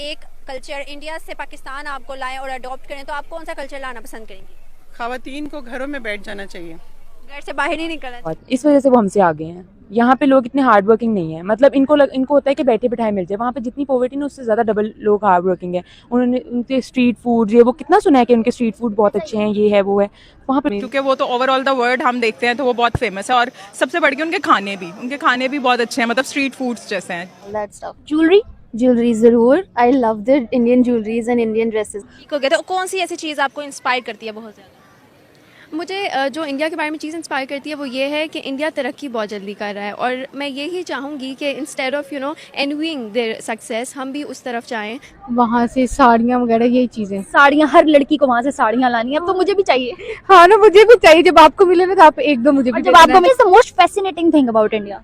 एक culture India से पाकिस्तान आपको लाएं और अडॉप्ट करें तो आप कौन सा कल्चर लाना पसंद करेंगी? ख़वातीन को घरों में बैठ जाना चाहिए। घर से बाहर ही निकलना चाहिए। और इस वजह से वो हमसे आगे हैं। यहाँ पे लोग इतने हार्ड वर्किंग नहीं है, मतलब इनको होता है कि बैठे बिठाए मिल जाए। वहाँ पे जितनी पॉवर्टी ना उससे ज़्यादा डबल लोग हार्ड वर्किंग है। उन्होंने उनके स्ट्रीट फूड ये वो कितना सुना है कि उनके स्ट्रीट फूड बहुत अच्छे हैं, ये है वो है वहाँ पे। क्योंकि वो तो ओवरऑल द वर्ल्ड हम देखते हैं तो वो बहुत फेमस है, और सबसे बढ़ के उनके खाने भी बहुत अच्छे हैं, मतलब स्ट्रीट फूड्स जैसे हैं। that stuff. Jewelry ज़रूर. I love the Indian jewelries and Indian dresses. ठीक हो गया। तो कौन सी ऐसी चीज़ आपको इंस्पायर करती है बहुत ज़्यादा? मुझे जो इंडिया के बारे में चीज़ इंस्पायर करती है वो ये है कि इंडिया तरक्की बहुत जल्दी कर रहा है, और मैं यही चाहूँगी कि instead of envying their success हम भी उस तरफ जाएं। वहाँ से साड़ियाँ वगैरह यही चीज़ें. साड़ियाँ, हर लड़की को वहाँ से साड़ियाँ लानी है। अब तो मुझे भी चाहिए। हाँ ना, मुझे भी चाहिए. जब आपको मिले ना तो आप एक दो मुझे और भी जब दे आपको देना. मिले, the most fascinating thing about India,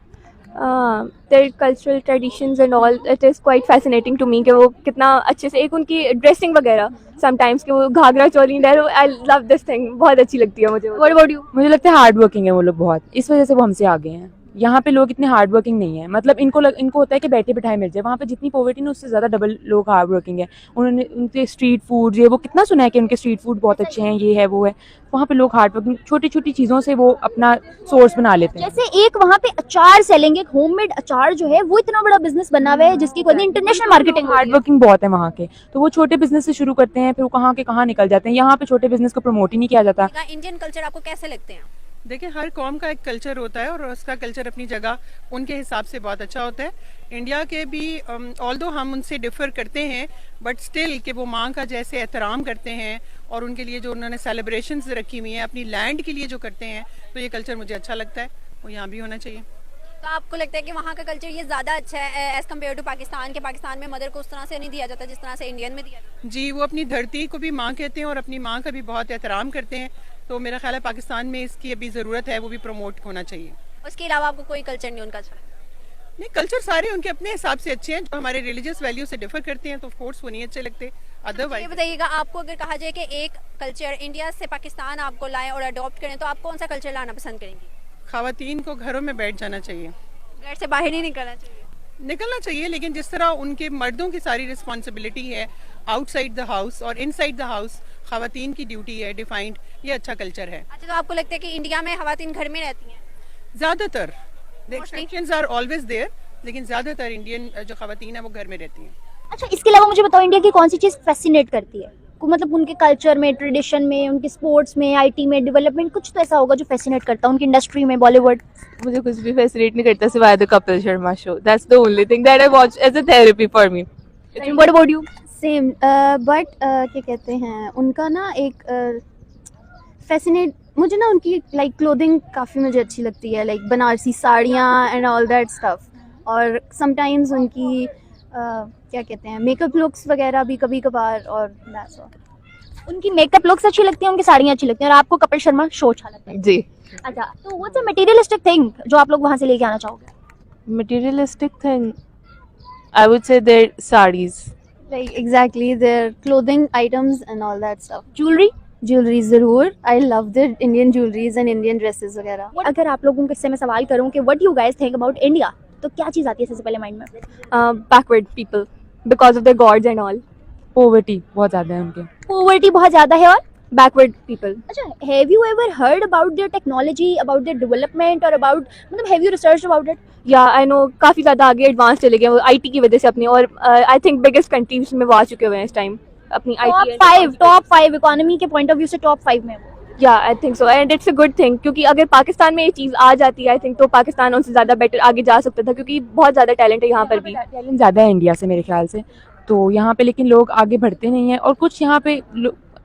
their cultural traditions and all, it is quite fascinating to me कि वो कितना अच्छे से, एक उनकी ड्रेसिंग वगैरह समटाइम्स कि वो घाघरा चोली डाल, आई लव दिस थिंग, बहुत अच्छी लगती है मुझे। What about you? मुझे लगता है हार्ड वर्किंग है वो लोग बहुत, इस वजह से वो हमसे आगे हैं। यहाँ पे लोग इतने हार्ड वर्किंग नहीं है, मतलब इनको होता है कि बैठे बिठाए मिल जाए। वहाँ पे जितनी पॉवर्टी ना उससे ज़्यादा डबल लोग हार्ड वर्किंग है। उन्होंने उनके स्ट्रीट फूड ये वो कितना सुना है कि उनके स्ट्रीट फूड बहुत अच्छे हैं, ये है वो है वहाँ पे लोग हार्ड वर्किंग छोटी छोटी चीज़ों से वो अपना सोर्स बना लेते हैं। जैसे एक वहाँ पे अचार सेलिंग, एक होममेड अचार जो है वो इतना बड़ा बिजनेस बना हुआ है जिसकी कोई इंटरनेशनल मार्केटिंग हार्ड वर्किंग बहुत है वहाँ के, तो वो छोटे बिजनेस से शुरू करते हैं, फिर वो कहाँ के कहाँ निकल जाते हैं। यहाँ पे छोटे बिजनेस को प्रमोट ही नहीं किया जाता। इंडियन कल्चर आपको कैसे लगते हैं? देखिए, हर कौम का एक कल्चर होता है और उसका कल्चर अपनी जगह उनके हिसाब से बहुत अच्छा होता है। इंडिया के भी ऑल्दो हम उनसे डिफर करते हैं, बट स्टिल कि वो माँ का जैसे एहतराम करते हैं और उनके लिए जो उन्होंने सेलिब्रेशंस रखी हुई हैं अपनी लैंड के लिए जो करते हैं, तो ये कल्चर मुझे अच्छा लगता है, वो यहाँ भी होना चाहिए। तो आपको लगता है कि वहाँ का कल्चर ये ज़्यादा अच्छा है एज कम्पेयर टू पाकिस्तान के? पाकिस्तान में मदर को उस तरह से नहीं दिया जाता जिस तरह से इंडियन में दिया जाता जी, वो अपनी धरती को भी माँ कहते हैं और अपनी माँ का भी बहुत एहतराम करते हैं, तो मेरा ख्याल है पाकिस्तान में इसकी अभी ज़रूरत है, वो भी प्रमोट होना चाहिए। है। उसके अलावा आपको कोई कल्चर नहीं उनका अच्छा लगता? नहीं, कल्चर सारे उनके अपने हिसाब से अच्छे हैं, जो हमारे रिलीजियस वैल्यू से डिफर करते हैं तो ऑफ कोर्स वो नहीं अच्छे लगते। ये अदरवाइज बताइएगा, आपको अगर कहा जाए कि एक कल्चर इंडिया से पाकिस्तान आपको लाएं और अडॉप्ट करें तो आप कौन सा कल्चर लाना पसंद करेंगी? ख़वातीन को घरों में बैठ जाना चाहिए। घर से बाहर नहीं निकलना चाहिए? निकलना चाहिए, लेकिन जिस तरह उनके मर्दों की सारी रिस्पॉन्सिबिलिटी है आउटसाइड द हाउस और इनसाइड द हाउस ख़वातीन की ड्यूटी है डिफाइंड, ये अच्छा कल्चर है। अच्छा, तो आपको लगता है कि इंडिया में ख़वातीन घर में रहती हैं? ज़्यादातर एक्सेप्शंस आर ऑलवेज देयर, लेकिन ज़्यादातर इंडियन जो ख़वातीन है वो घर में रहती हैं। अच्छा, इसके अलावा मुझे बताओ, इंडिया की कौन सी चीज़ फैसिनेट करती है? मतलब उनके कल्चर में, ट्रेडिशन में, उनके स्पोर्ट्स में, आईटी में, डेवलपमेंट, कुछ तो ऐसा होगा जो फैसिनेट करता है उनकी इंडस्ट्री में, बॉलीवुड। मुझे कुछ भी फैसिनेट नहीं करता सिवाय the Kapil Sharma show. That's the only thing that I watch as a therapy for me. What about you? Same, but क्या कहते हैं, उनका ना एक फैसिनेट, मुझे ना उनकी लाइक क्लोथिंग काफ़ी मुझे अच्छी लगती है, लाइक बनारसी साड़ियाँ एंड ऑल दैट स्टफ। और समटाइम्स उनकी क्या कहते हैं, मेकअप लुक्स वगैरह भी कभी कभार, और दैट्स ऑल। उनकी मेकअप लुक्स अच्छी लगती है, उनकी साड़ियाँ अच्छी लगती हैं, और आपको कपिल शर्मा शो अच्छा लगता है? जी। अच्छा, तो व्हाट्स अ मटेरियलिस्टिक थिंग जो आप लोग वहाँ से लेके आना चाहोगे? Materialistic thing, I would say their sarees. Like exactly their clothing items and all that stuff. Jewellery ज़रूर. I love the Indian jewelleries and Indian dresses वगैरह. अगर आप लोगों को इससे मैं सवाल करूं कि what you guys think about India, तो क्या चीज़ आती है सबसे पहले माइंड में? Backward people because of the gods and all. Poverty बहुत ज़्यादा है उनके। पॉवर्टी बहुत ज़्यादा है, और बैकवर्ड पीपल। अच्छा, have you ever heard about their technology, about their development, और अबाउट, मतलब have you research about it? या आई नो काफ़ी ज़्यादा आगे एडवांस चले गए वो आईटी की वजह से अपनी, और आई थिंक बिगेस्ट कंट्रीज में वो आ चुके हुए हैं इस टाइम अपनी आईटी। टॉप फाइव इकोनॉमी के पॉइंट ऑफ व्यू से टॉप 5 में है वो। या I think so, and it's a good thing, क्योंकि अगर पाकिस्तान में ये चीज़ आ जाती है आई थिंक तो पाकिस्तान उनसे ज़्यादा बेटर आगे जा सकता था, क्योंकि बहुत ज़्यादा टैलेंट है यहाँ पर भी। टैलेंट ज़्यादा है इंडिया से मेरे ख्याल से, तो यहाँ पे लेकिन लोग आगे बढ़ते नहीं हैं, और कुछ यहाँ पे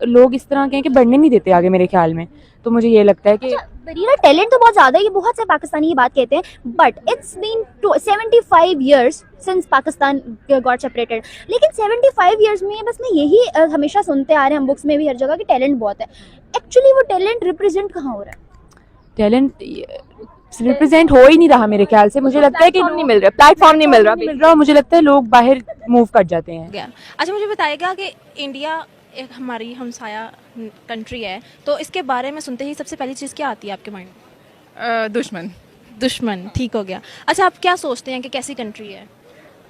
लोग इस तरह के हैं कि बढ़ने नहीं देते आगे मेरे ख्याल में। तो मुझे ये लगता है कि बरीरा टैलेंट तो बहुत ज्यादा है, ये बहुत से पाकिस्तानी ये बात कहते हैं, but it's been 75 years since Pakistan got separated, लेकिन 75 years में बस मैं यही हमेशा सुनते आ रहे हैं हम बुक्स में भी हर जगह कि टैलेंट बहुत है। एक्चुअली वो टैलेंट रिप्रेजेंट कहाँ हो रहा है? टैलेंट रिप्रेजेंट हो ही नहीं रहा मेरे ख्याल से। मुझे लगता है कि नहीं मिल रहा, प्लेटफॉर्म नहीं मिल रहा। मुझे लगता है लोग बाहर मूव कर जाते हैं। अच्छा, मुझे बताइएगा कि इंडिया एक हमारी हमसाया कंट्री है, तो इसके बारे में सुनते ही सबसे पहली चीज़ क्या आती है आपके माइंड में? दुश्मन। दुश्मन, ठीक हो गया। अच्छा, आप क्या सोचते हैं कि कैसी कंट्री है?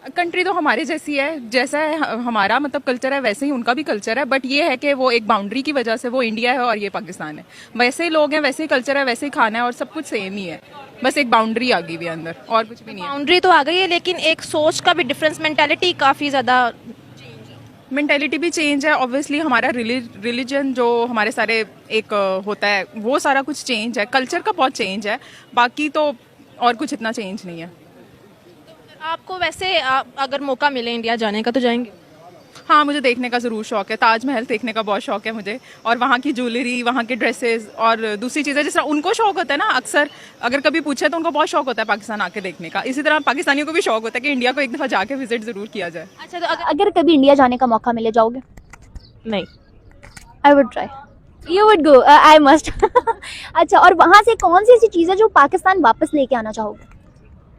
कंट्री तो हमारे जैसी है, जैसा है हमारा मतलब कल्चर है वैसे ही उनका भी कल्चर है, बट ये है कि वो एक बाउंड्री की वजह से वो इंडिया है और ये पाकिस्तान है। वैसे ही लोग हैं, वैसे ही कल्चर है, वैसे ही खाना है और सब कुछ सेम ही है, बस एक बाउंड्री आ गई हुई है अंदर और कुछ भी नहीं है। बाउंड्री तो आ गई है लेकिन एक सोच का भी डिफरेंस, मेंटालिटी काफ़ी ज़्यादा। मेंटेलिटी भी चेंज है ऑब्वियसली, हमारा रिलीजन जो हमारे सारे एक होता है वो सारा कुछ चेंज है, कल्चर का बहुत चेंज है, बाकी तो और कुछ इतना चेंज नहीं है। आपको वैसे अगर मौका मिले इंडिया जाने का तो जाएंगे? हाँ, मुझे देखने का ज़रूर शौक है, ताजमहल देखने का बहुत शौक है मुझे, और वहाँ की ज्वेलरी, वहाँ के ड्रेसेस और दूसरी चीज़ें जिस तरह उनको शौक होता है ना, अक्सर अगर कभी पूछे तो उनको बहुत शौक होता है पाकिस्तान आके देखने का, इसी तरह पाकिस्तानियों को भी शौक होता है कि इंडिया को एक दफ़ा जाके विजिट ज़रूर किया जाए। अच्छा, तो अगर अगर कभी इंडिया जाने का मौका मिले जाओगे? नहीं। I would try. You would go? I must. अच्छा, और वहाँ से कौन सी ऐसी चीज़ है जो पाकिस्तान वापस लेके आना चाहोगे?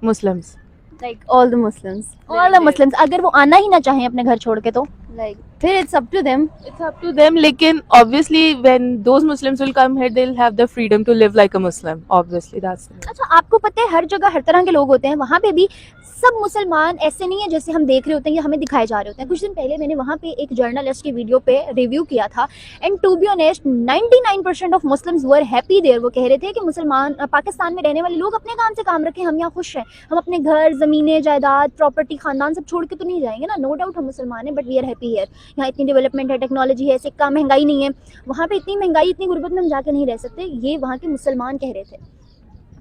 Muslims. Like all the Muslims अगर वो आना ही ना चाहें अपने घर छोड़ के तो लाइक फिर it's up to them. It's up to them, लेकिन obviously when those Muslims will come here, they'll have the freedom to live like a Muslim. Obviously, that's it. अच्छा, आपको पता है हर जगह हर तरह के लोग होते हैं, वहाँ पे भी सब मुसलमान ऐसे नहीं है जैसे हम देख रहे होते हैं या हमें दिखाए जा रहे होते हैं। कुछ दिन पहले मैंने वहाँ पे एक जर्नलिस्ट की वीडियो पे रिव्यू किया था and to be honest 99% of Muslims were happy there. वो कह रहे थे कि मुसलमान पाकिस्तान में रहने वाले लोग अपने काम से काम रखें, हम यहाँ खुश हैं, हम अपने घर, ज़मीनें, जायदाद, प्रॉपर्टी, खानदान सब छोड़ के तो नहीं जाएंगे ना। नो डाउट हम मुसलमान हैं but we are happy here. यहाँ इतनी डेवलपमेंट है, टेक्नोलॉजी है, सिक्का, महंगाई नहीं है। वहाँ पे इतनी महंगाई, इतनी गुर्बत में हम जाके नहीं रह सकते, ये वहाँ के मुसलमान कह रहे थे।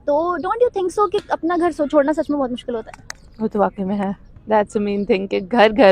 तो डोंट यू थिंक सो कि अपना घर छोड़ना सच में बहुत मुश्किल होता है? वो तो वाकई में है। That's the main thing कि घर घर